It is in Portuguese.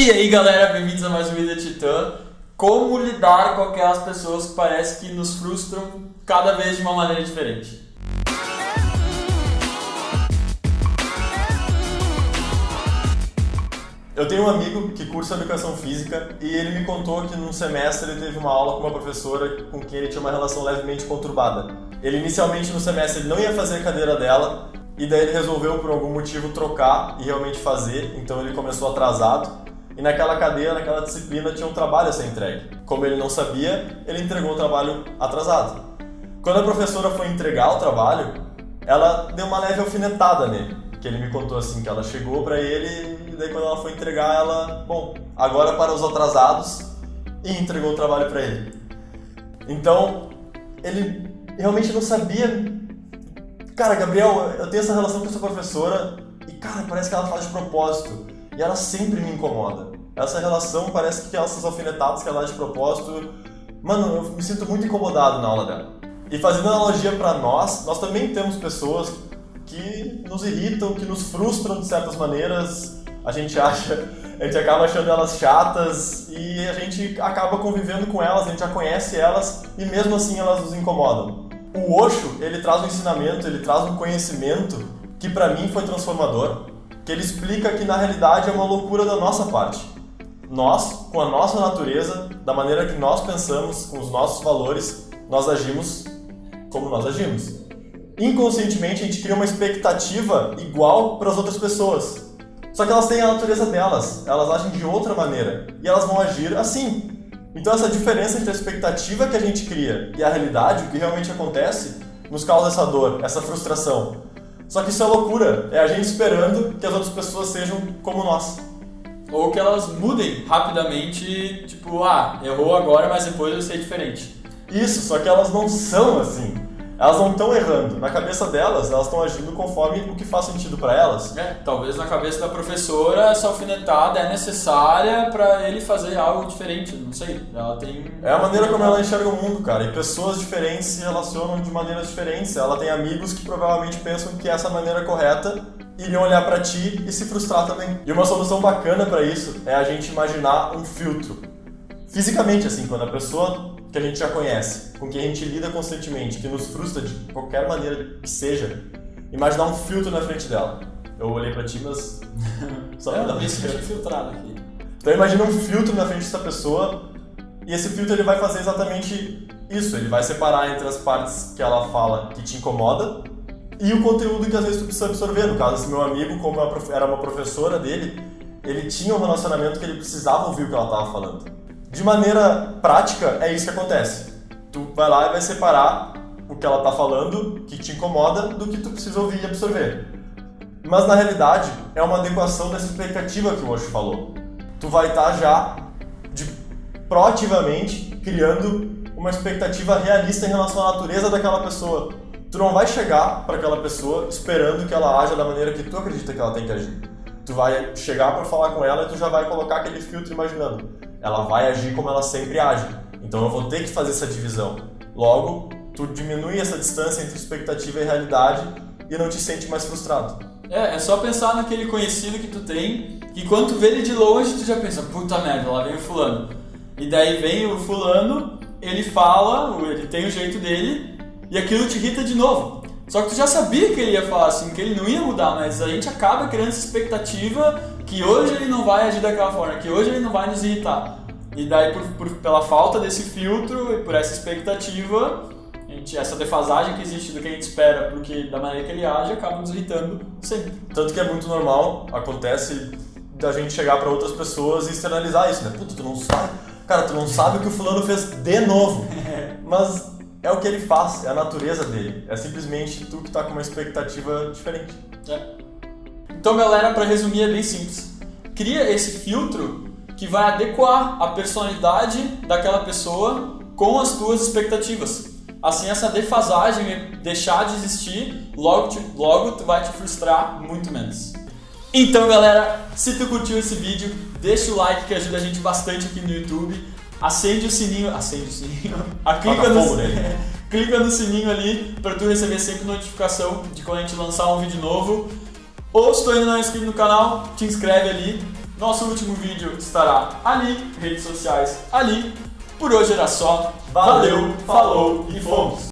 E aí galera, bem-vindos a mais um vídeo da Titã. Como lidar com aquelas pessoas que parece que nos frustram cada vez de uma maneira diferente. Eu tenho um amigo que cursa Educação Física e ele me contou que num semestre ele teve uma aula com uma professora com quem ele tinha uma relação levemente conturbada. Ele inicialmente no semestre ele não ia fazer a cadeira dela e daí ele resolveu por algum motivo trocar e realmente fazer, então ele começou atrasado. E naquela cadeira, naquela disciplina, tinha um trabalho a ser entregue. Como ele não sabia, ele entregou o trabalho atrasado. Quando a professora foi entregar o trabalho, ela deu uma leve alfinetada nele. Que ele me contou assim, que ela chegou pra ele e daí quando ela foi entregar, ela... Bom, agora para os atrasados, e entregou o trabalho pra ele. Então, ele realmente não sabia... Cara, Gabriel, eu tenho essa relação com essa professora e, cara, parece que ela faz de propósito. E ela sempre me incomoda. Essa relação parece que essas alfinetadas que ela dá de propósito... Mano, eu me sinto muito incomodado na aula dela. E fazendo analogia pra nós também temos pessoas que nos irritam, que nos frustram de certas maneiras. A gente acaba achando elas chatas e a gente acaba convivendo com elas, a gente já conhece elas e mesmo assim elas nos incomodam. O Osho, ele traz um ensinamento, ele traz um conhecimento que pra mim foi transformador. Que ele explica que na realidade é uma loucura da nossa parte. Nós, com a nossa natureza, da maneira que nós pensamos, com os nossos valores, nós agimos como nós agimos. Inconscientemente a gente cria uma expectativa igual para as outras pessoas. Só que elas têm a natureza delas, elas agem de outra maneira e elas vão agir assim. Então essa diferença entre a expectativa que a gente cria e a realidade, o que realmente acontece, nos causa essa dor, essa frustração. Só que isso é loucura, é a gente esperando que as outras pessoas sejam como nós. Ou que elas mudem rapidamente, tipo, errou agora, mas depois vai ser diferente. Isso, só que elas não são assim. Elas não estão errando. Na cabeça delas, elas estão agindo conforme o que faz sentido para elas. Talvez na cabeça da professora essa alfinetada é necessária para ele fazer algo diferente, não sei. Ela tem... É a maneira como ela enxerga o mundo, cara. E pessoas diferentes se relacionam de maneiras diferentes. Ela tem amigos que provavelmente pensam que essa maneira correta iriam olhar pra ti e se frustrar também. E uma solução bacana pra isso é a gente imaginar um filtro. Fisicamente, assim, quando a pessoa que a gente já conhece, com quem a gente lida constantemente, que nos frustra de qualquer maneira que seja, imaginar um filtro na frente dela. Eu olhei pra ti, mas... Só pra me sentir filtrado aqui. Então imagina um filtro na frente dessa pessoa e esse filtro ele vai fazer exatamente isso. Ele vai separar entre as partes que ela fala que te incomoda e o conteúdo que às vezes tu precisa absorver. No caso, esse meu amigo, como era uma professora dele, ele tinha um relacionamento que ele precisava ouvir o que ela estava falando. De maneira prática, é isso que acontece. Tu vai lá e vai separar o que ela está falando, que te incomoda, do que tu precisa ouvir e absorver. Mas na realidade, é uma adequação dessa expectativa que o Osho falou. Tu vai estar já proativamente criando uma expectativa realista em relação à natureza daquela pessoa. Tu não vai chegar para aquela pessoa esperando que ela haja da maneira que tu acredita que ela tem que agir. Tu vai chegar para falar com ela e tu já vai colocar aquele filtro imaginando. Ela vai agir como ela sempre age. Então eu vou ter que fazer essa divisão. Logo, tu diminui essa distância entre expectativa e realidade e não te sente mais frustrado. É só pensar naquele conhecido que tu tem, que quando tu vê ele de longe, tu já pensa, puta merda, lá vem o fulano. E daí vem o fulano, ele fala, ele tem o jeito dele, e aquilo te irrita de novo. Só que tu já sabia que ele ia falar assim, que ele não ia mudar, mas a gente acaba criando essa expectativa que hoje ele não vai agir daquela forma, que hoje ele não vai nos irritar. E daí, pela falta desse filtro e por essa expectativa, essa defasagem que existe do que a gente espera porque da maneira que ele age, acaba nos irritando sempre. Tanto que é muito normal, acontece da gente chegar para outras pessoas e externalizar isso, né? Puta, tu não sabe? Cara, tu não sabe o que o fulano fez de novo. Mas é o que ele faz, é a natureza dele. É simplesmente tu que tá com uma expectativa diferente. Então, galera, para resumir, é bem simples. Cria esse filtro que vai adequar a personalidade daquela pessoa com as tuas expectativas. Assim, essa defasagem deixar de existir, logo tu vai te frustrar muito menos. Então, galera, se tu curtiu esse vídeo, deixa o like que ajuda a gente bastante aqui no YouTube. Acende o sininho, clica no sininho ali para tu receber sempre notificação de quando a gente lançar um vídeo novo. Ou se tu ainda não é inscrito no canal, te inscreve ali Nosso último vídeo estará ali, redes sociais ali. Por hoje era só. Valeu, falou e fomos!